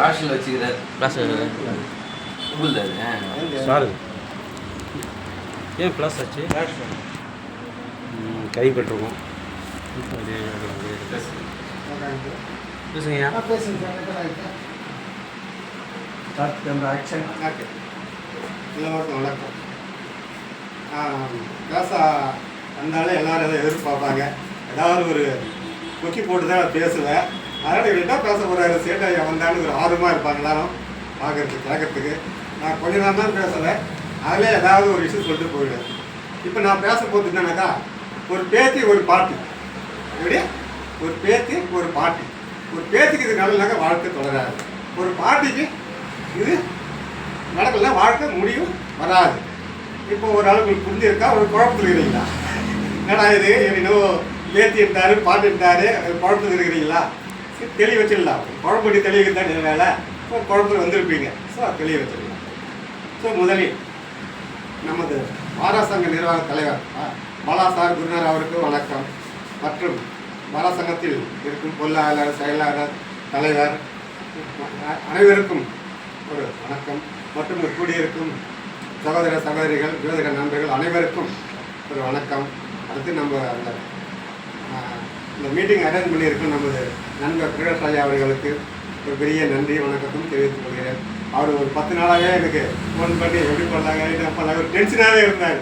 கிளாஸில் வச்சுக்கிறார். Plus sir ஏன் plus ஆச்சு? கைப்பற்றிருக்கோம். பேசுங்கய்யா. எல்லோருக்கும் வணக்கம். பேச வந்தாலும் எல்லோரும் எதை எதிர்பார்ப்பாங்க. ஏதாவது ஒரு கொக்கி போட்டு தான் பேசுவேன். அதனால் இவர் என்ன பேச போகிறாரு, சேட்டாயா வந்தாலும் ஒரு ஆர்வமாக இருப்பாங்க எல்லாரும் பார்க்குறதுக்கு கேட்கறதுக்கு. நான் கொஞ்ச நேரம் தான் பேசுவேன், அதில் ஏதாவது ஒரு விஷயம் சொல்லிட்டு போயிடுவேன். இப்போ நான் பேச போகிறது என்னன்னாக்கா, ஒரு பேத்தி ஒரு பாட்டி. எப்படி ஒரு பேத்தி ஒரு பாட்டி. ஒரு பேத்திக்கு இது நடலைனாக்கா வாழ்க்கை தொடராது. ஒரு பாட்டிக்கு இது நடக்கலைன்னா வாழ்க்கை முடிவும் வராது. இப்போ ஒரு அளவுக்கு புரிஞ்சிருக்கா? ஒரு குழப்பத்தில் இருக்கிறீங்களா? என்னடா இது இன்னும் பேத்தி இருந்தாரு பாட்டு இருந்தாரு குழப்பத்தில் இருக்கிறீங்களா? தெளிவு வச்சிடலாம். குழம்படி தெளிவுக்கு தான் வேலை. ஒரு குழப்பத்தில் வந்திருப்பீங்க. ஸோ தெளிவு வச்சிடலாம். ஸோ முதலில் நமது பாரா சங்க நிர்வாக தலைவர் பாலா சார் குருநார் அவருக்கு வணக்கம். மற்றும் பாரா சங்கத்தில் இருக்கும் பொருளாளர், செயலாளர், தலைவர் அனைவருக்கும் ஒரு வணக்கம். மற்றும் கூடியிருக்கும் சகோதர சகோதரிகள், ஜோதிட நண்பர்கள் அனைவருக்கும் ஒரு வணக்கம். அடுத்து நம்ம இந்த மீட்டிங் அரேஞ்ச் பண்ணியிருக்கோம் நமது நண்பர் பிரகாஷ் ராஜா அவர்களுக்கு ஒரு பெரிய நன்றி வணக்கத்தும் தெரிவித்துக் கொள்கிறேன். அவர் ஒரு 10 நாளாகவே எனக்கு ஃபோன் பண்ணி எப்படி பண்ணாங்க என்ன பண்ணாங்க ஒரு டென்ஷனாகவே இருந்தார்.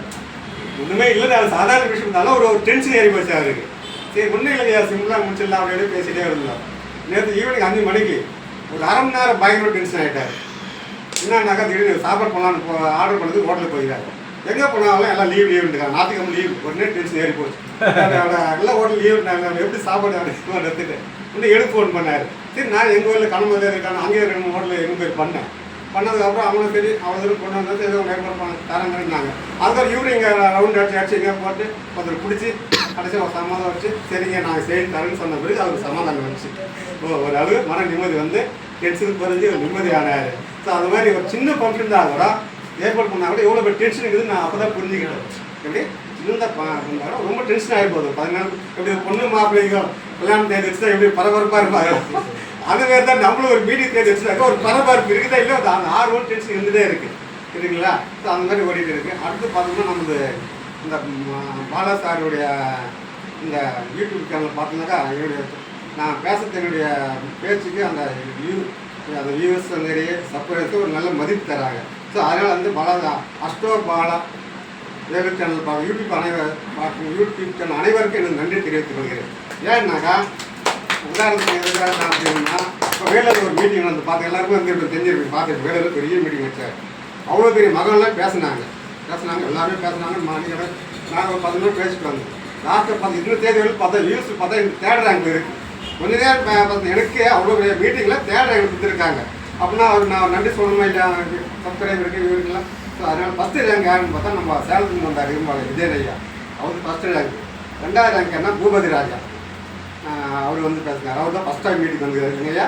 ஒன்றுமே இல்லை, அது சாதாரண விஷயம் இருந்தாலும் ஒரு டென்ஷன் ஏறி போச்சு அவருக்கு. சரி ஒன்றும் இல்லையா, சிம்பிளாக முடிச்சிடலாம் அப்படின்னு பேசிகிட்டே இருந்தோம். நேற்று ஈவினிங் 5 மணிக்கு ஒரு அரை மணி நேரம் பயங்கர டென்ஷன் ஆகிட்டார். என்னன்னாக்கா திடீர்னு சாப்பாடு போகலான்னு ஆர்டர் பண்ணது ஹோட்டலுக்கு போயிட்டார். எங்கே போனாலும் எல்லாம் லீவுன்றாங்க. ஞாயிற்றுக்கிழமை லீவ். உடனே டென்ஷன் ஏறி போச்சு. எல்லாம் ஹோட்டல் லீவுனாங்க, எப்படி சாப்பாடு எடுத்துட்டு இன்னும் எடுத்து ஃபோன் பண்ணார். சரி நான் எங்கள் ஊரில் கணமதில் இருக்காங்க, அங்கேயே 2 ஹோட்டலில் எங்கே போய் பண்ணேன். பண்ணதுக்கப்புறம் அவங்களும் சரி அவ்வளோ கொண்டு வந்து ஏதோ ஏற்பாடு தரங்கிறாங்க. அதுக்கப்புறம் இவரு இங்கே ரவுண்ட் அடிச்சு இங்கே போட்டு ஒருத்தர் பிடிச்சி கடைசி ஒரு சமாதானம் வச்சு சரிங்க நாங்கள் செய்து தரேன்னு சொன்ன பிறகு அவருக்கு சமாதானம் வச்சு ஒரு அளவு மன நிம்மதி வந்து டென்ஷனுக்கு குறைஞ்சி ஒரு நிம்மதி ஆனார். ஸோ அது மாதிரி ஒரு சின்ன ஃபங்க்ஷன் தான் கூட ஏற்பாடு பண்ணால் கூட எவ்வளோ பேர் டென்ஷன் இருக்குது நான் அப்போ தான் புரிஞ்சுக்கிட்டேன். எப்படி சின்ன பண்ணாலும் ரொம்ப டென்ஷன் ஆகி போகுது. 14 எப்படி பொண்ணு மாப்பிள்ளைங்க கல்யாணம் தேதி வச்சு தான் எப்படி பரபரப்பாக இருப்பாங்க. அதுமாரி தான் நம்மளும் ஒரு மீட்டிங் தேதி வச்சுட்டாக்க ஒரு பரபரப்பு இருக்குதா இல்லை, அந்த ஆர்வம் டென்ஷன் இருந்துகிட்டே இருக்குது இருக்குங்களா? ஸோ அந்த மாதிரி ஓடிட்டு இருக்குது. அடுத்து பார்த்தோம்னா நமது இந்த பாலா சாருடைய இந்த யூடியூப் சேனல் பார்த்தோம்னாக்கா என்னுடைய நான் பேசுறது என்னுடைய பேச்சுக்கு அந்த வியூவர்ஸ் நிறைய சப்ஸ்கிரைபர்ஸ் ஒரு நல்ல மதிப்பு தராங்க. ஸோ அதனால் வந்து பாலா அஷ்டோ Bala YouTube channel YouTube channel அனைவருக்கும் எனக்கு நன்றி தெரிவித்துக் கொள்கிறேன். ஏன்னாக்கா உதாரணத்துக்கு எதுக்காக அப்படின்னா இப்போ வேலையில் ஒரு மீட்டிங் வந்து பார்த்து எல்லாருக்கும் வந்து தெரிஞ்சிருப்பீங்க. பார்த்துட்டு வேலையில் பெரிய மீட்டிங் வச்சார். அவ்வளோ பெரிய மகன்லாம் பேசினாங்க எல்லாருமே பேசினாங்க. மாநில நாங்கள் ஒரு 10 நிமிஷம் பேசிட்டு வந்தோம். லாஸ்ட்டில் பார்த்து 2 தேதிகள் பார்த்தா வியூஸ் பார்த்தா எனக்கு 3rd ரேங்க் இருக்குது. கொஞ்ச நேரம் பார்த்து எனக்கு அவ்வளோ பெரிய மீட்டிங்கில் 3rd ரேங்க் கொடுத்துருக்காங்க. அப்படின்னா அவர் நான் நன்றி சொல்லணுமா இல்லை, சப்ஸ்கிரைபர் இருக்குது இவருக்குலாம். ஸோ அதனால் 1st ரேங்க் யாருன்னு பார்த்தா நம்ம சேலத்துக்கு வந்தார் இருப்பாங்க விஜய் ஐயா, அவருக்கு 1st ரேங்க். 2வது ரேங்க் என்ன பூபதி ராஜா, அவர் வந்து பேசினார். அவர் தான் 1st டைம் மீட்டிங் வந்துருக்காரு ஐயா.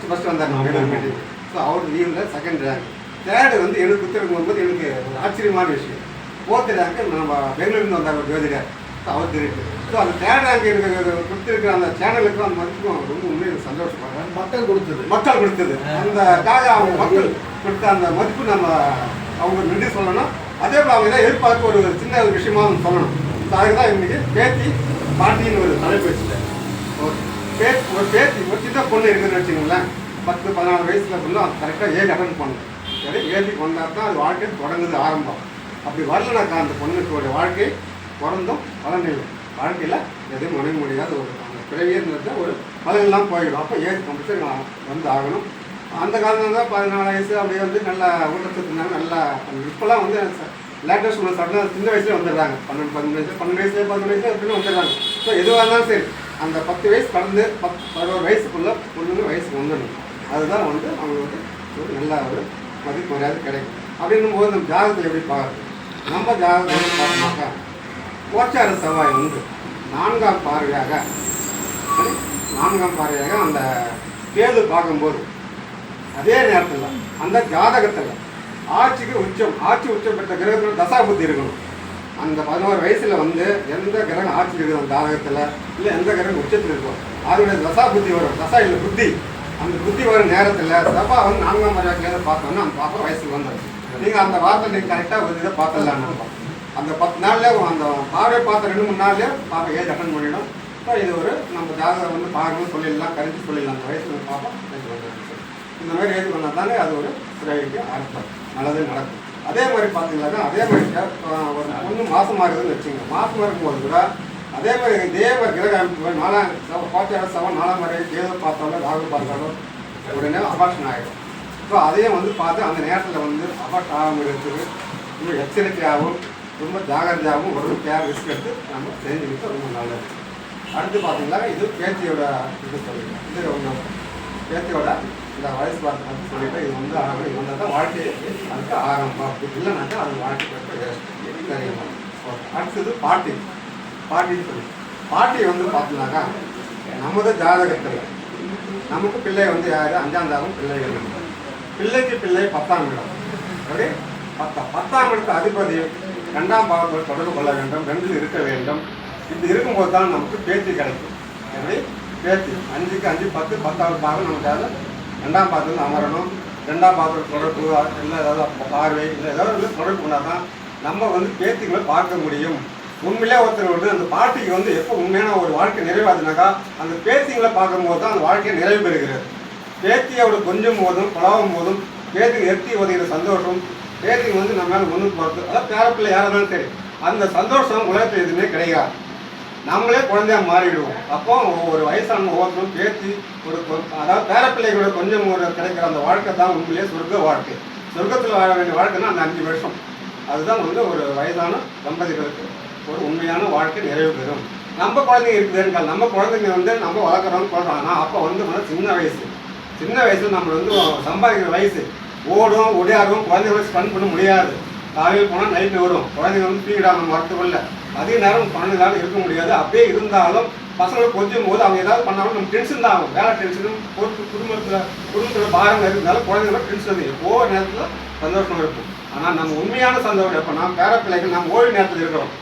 ஃபஸ்ட்டு வந்தார் நம்ம மீட்டிங். ஸோ அவர் லீவில் 2nd ரேங்க். 3rd வந்து எனக்கு கொடுத்துருக்கும் போது எனக்கு ஒரு ஆச்சரியமான விஷயம். 4th ரேங்க்கு நம்ம பெங்களூர்லேருந்து வந்தார் ஜோதிடர். ஸோ அவர் தெரியுது. ஸோ அந்த 3rd ரேங்க் எனக்கு கொடுத்துருக்கிற அந்த சேனலுக்கும் அந்த மதிப்புக்கும் ரொம்ப உண்மையை சந்தோஷப்படுறேன். மக்கள் கொடுத்தது அந்தக்காக அவங்க மக்கள் கொடுத்த அந்த மதிப்பு நம்ம அவங்க நன்றி சொல்லணும். அதே போல் அவங்க தான் எதிர்பார்க்க ஒரு சின்ன ஒரு விஷயமா சொல்லணும். ஸோ அதுக்கு தான் இன்னைக்கு பேத்தி பாட்டின்னு ஒரு தலைப்பு வச்சுட்டேன். ஒரு பேத்தி ஒரு சின்ன பொண்ணு இருக்குதுன்னு வச்சுக்கோங்களேன். 10-14 வயசுல பொண்ணு அது கரெக்டாக ஏஜ் அட்டன் பண்ணணும். சரி ஏஜுக்கு வந்தால் தான் அது வாழ்க்கை தொடங்குது ஆரம்பம். அப்படி வரலனாக்கா அந்த பொண்ணுக்கு வாழ்க்கை பிறந்தும் பலனில்லை. வாழ்க்கையில் எதுவும் மனைவி முடியாது. ஒரு அந்த பிறவியது ஒரு பலனெல்லாம் போயிடும். அப்போ ஏஜ் கம்பல்சரி வந்து ஆகணும். அந்த காலத்தில் தான் 14 வயசு அப்படியே வந்து நல்லா ஊட்டச்சத்து இருந்தாங்க. நல்லா இப்போலாம் வந்து லேட்டஸ்ட் ஒன்று சாப்பிட்டா சின்ன வயசுலேயே வந்துடுறாங்க. 12 வயசு 10 வயசு அப்படின்னு வந்துடுறாங்க. ஸோ எதுவாக இருந்தாலும் சரி அந்த 10 வயசு கடந்து 11 வயசுக்குள்ளே பொண்ணுங்க வயசுக்கு வந்துடணும். அதுதான் வந்து அவங்களுக்கு ஒரு நல்ல ஒரு மதிப்பு மரியாதை கிடைக்கும். அப்படின்னும் போது நம்ம ஜாதகத்தில் எப்படி பார்க்குறது? நம்ம ஜாதகத்தில் பார்த்தோம்னாக்கா கோச்சார செவ்வாய் வந்து 4ஆம் பார்வையாக அந்த கேது பார்க்கும்போது அதே நேரத்தில் அந்த ஜாதகத்தில் ஆட்சி உச்சம் பெற்ற கிரகத்தில் தசாபுத்தி இருக்கணும். அந்த 11 வயசில் வந்து எந்த கிரகம் ஆட்சி இருக்குது அந்த ஜாதகத்தில் இல்லை எந்த கிரகம் உச்சத்தில் இருக்கும் அதனுடைய தசாபுத்தி வரும். தசா இல்லை புத்தி அந்த புத்தி வரும் நேரத்தில் செவ்வாய் வந்து 4ஆம் பரிவாரத்துலேருந்து பார்த்தோன்னா அந்த பாப்பா வயசுக்கு வந்துடும். நீங்கள் அந்த வார்த்தை நீங்கள் கரெக்டாக ஒரு இதை பார்த்துடலாம். நம்ம அந்த 10 நாள்லேயே அந்த பார்வை பார்த்த 2-3 நாள்லேயே பாப்பா ஏஜ் அட்டன் பண்ணிடும். ஸோ இது ஒரு நம்ம ஜாதகம் வந்து பார்க்கணும்னு சொல்லிடலாம், கணிச்சு சொல்லிடலாம். அந்த வயசுக்கு பாப்பா ஏஜ் வந்துடும். இந்த மாதிரி ஏஜ் வந்தால் தானே அது ஒரு பிறவிக்கு அர்த்தம், நல்லது நடக்கும். அதே மாதிரி பார்த்தீங்கன்னாக்கா அதே மாதிரி ஒரு பொண்ணு மாதமாக இருக்குதுன்னு வச்சுங்க. மாதமாக இருக்கும்போது கூட அதே மாதிரி கிரக அமைப்பு 4ஆம் முறை கேது பார்த்தாலும் ராகு பார்த்தாலும் உடனே அபார்ஷன் ஆகிடும். ஸோ அதையும் வந்து பார்த்து அந்த நேரத்தில் வந்து அபார்ட் ஆகாமல் இருக்கிறது ரொம்ப எச்சரிக்கையாகவும் ரொம்ப ஜாகிரதையாகவும் ஒரு கேர் ரிஸ்க் எடுத்து நம்ம செஞ்சுக்கிட்டு ரொம்ப நல்லது. அடுத்து பார்த்தீங்கன்னா இது பேத்தியோட இது சொல்லிக்கலாம். இது ஒன்று பேத்தியோட இந்த வயசு பார்த்து சொல்லிட்டு இது வந்து ஆகணும், இது வந்தால் தான் வாழ்க்கை அதுக்கு ஆரம்பம். அப்படி இல்லைனாக்கா அது வாழ்க்கை தெரியுமா. அடுத்தது பாட்டின்னு சொல்லி பாட்டி வந்து பார்த்தீங்கன்னாக்கா நமது ஜாதகத்தில் நமக்கு பிள்ளை வந்து யார் 5ஆம் தாகம் பிள்ளைகள், பிள்ளைக்கு பிள்ளை 10ஆம் இடம். அப்படி 10ஆம் இடத்து அதிபதி 2ஆம் பாகத்தில் தொடர்பு கொள்ள வேண்டும், 2 இருக்க வேண்டும். இது இருக்கும்போது தான் நமக்கு பேச்சு கிடைக்கும். எப்படி பேச்சு 5க்கு 5 10 10ஆவது பாகம் நமக்கு 2ஆம் பாகத்தில் அமரணும். 2ஆம் பாகத்தில் தொடர்பு இல்லை ஏதாவது பார்வை இல்லை ஏதாவது தொடர்பு பண்ணால் தான் நம்ம வந்து பேத்திகளை பார்க்க முடியும். உண்மையிலே ஒருத்தர் வந்து அந்த பாட்டிக்கு வந்து எப்போ உண்மையான ஒரு வாழ்க்கை நிறைவாதுனாக்கா அந்த பேத்திங்களை பார்க்கும்போது தான் அந்த வாழ்க்கையை நிறைவு பெறுகிறது. பேத்தியோட கொஞ்சம் போதும் பழகும் போதும் பேத்திக்கு எத்தி உதவிற சந்தோஷம், பேத்திக்கு வந்து நம்ம மேலே முன்னுக்கு போகிறது, அதான் பேரப்பிள்ளை யாராக இருந்தாலும் சரி அந்த சந்தோஷம் உலகத்தில் எதுவுமே கிடையாது. நம்மளே குழந்தையாக மாறிவிடுவோம். அப்போ ஒரு வயசான ஒவ்வொருத்தரும் பேத்தி ஒரு அதாவது பேரப்பிள்ளைகளோட கொஞ்சம் ஒரு கிடைக்கிற அந்த வாழ்க்கை தான் உண்மையிலே சொர்க்க வாழ்க்கை. சொர்க்கத்தில் வாழ வேண்டிய வாழ்க்கைன்னா அந்த 5 வருஷம் அதுதான் வந்து ஒரு வயதான தம்பதிகளுக்கு ஒரு உண்மையான வாழ்க்கை நிறைவு பெறும். நம்ம குழந்தைங்க இருக்குதுன்னு நம்ம குழந்தைங்க வந்து நம்ம வளர்க்குறோம்னு சொல்கிறாங்கன்னா அப்போ வந்து சின்ன வயசில் நம்ம வந்து சம்பாதிக்கிற வயசு ஓடும் ஒடியாடும் குழந்தைங்கள ஸ்பெண்ட் பண்ண முடியாது. காலையில் போனால் நைட்டு வரும், குழந்தைங்க வந்து தூக்கிடாம மரத்துக்குள்ள அதிக நேரம் 12 நேரம் இருக்க முடியாது. அப்படியே இருந்தாலும் பசங்களுக்கு கொஞ்சம் போது அவங்க ஏதாவது பண்ணாலும் நம்ம டென்ஷன் தான் ஆகும். வேலை டென்ஷனும் குடும்பத்தில் பாரங்கள் இருந்தாலும் குழந்தைங்களோட டென்ஷன் வந்து எப்போ நேரத்தில் சந்தோஷமாக இருக்கும். ஆனால் நம்ம உண்மையான சந்தோஷம் எப்போனா பேரப்பிள்ளைகள் நம்ம ஓய்வு நேரத்தில் இருக்கிறோம்.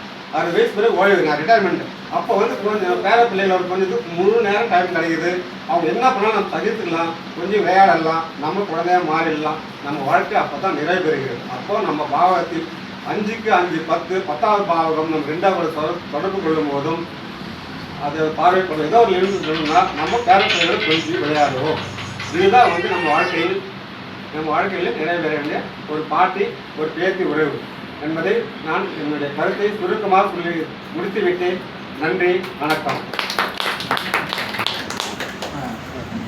6 வயசு பிறகு ஓய்வு, நான் ரிட்டையர்மெண்ட். அப்போ வந்து கொஞ்சம் பேரப்பிள்ளைகளோட கொஞ்சம் முழு நேரம் டைம் கிடைக்குது. அவங்க என்ன பண்ணாலும் நம்ம தவிர்த்துக்கலாம், கொஞ்சம் விளையாடலாம், நம்ம குழந்தையாக மாறிடலாம். நம்ம வாழ்க்கை அப்போ தான் நிறைவு பெறுகிறது. அப்போது நம்ம பாவகத்தில் 5க்கு 5 10 10ஆவது பாவகம் நம்ம 2ஆவது தொடர்பு கொள்ளும் போதும் அதை பார்வைப்படும் ஏதோ ஒரு எழுந்து சொல்லணும்னா நம்ம பேரப்பிள்ளைகளை கொஞ்சம் விளையாடுவோம். இதுதான் வந்து நம்ம வாழ்க்கையில் நிறைவு பெற வேண்டிய ஒரு பாட்டி ஒரு பேத்தி உறவு என்பதை நான் என்னுடைய கருத்தை சுருக்கமாக சொல்லி முடித்துவிட்டேன். நன்றி, வணக்கம்.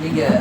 நீங்கள்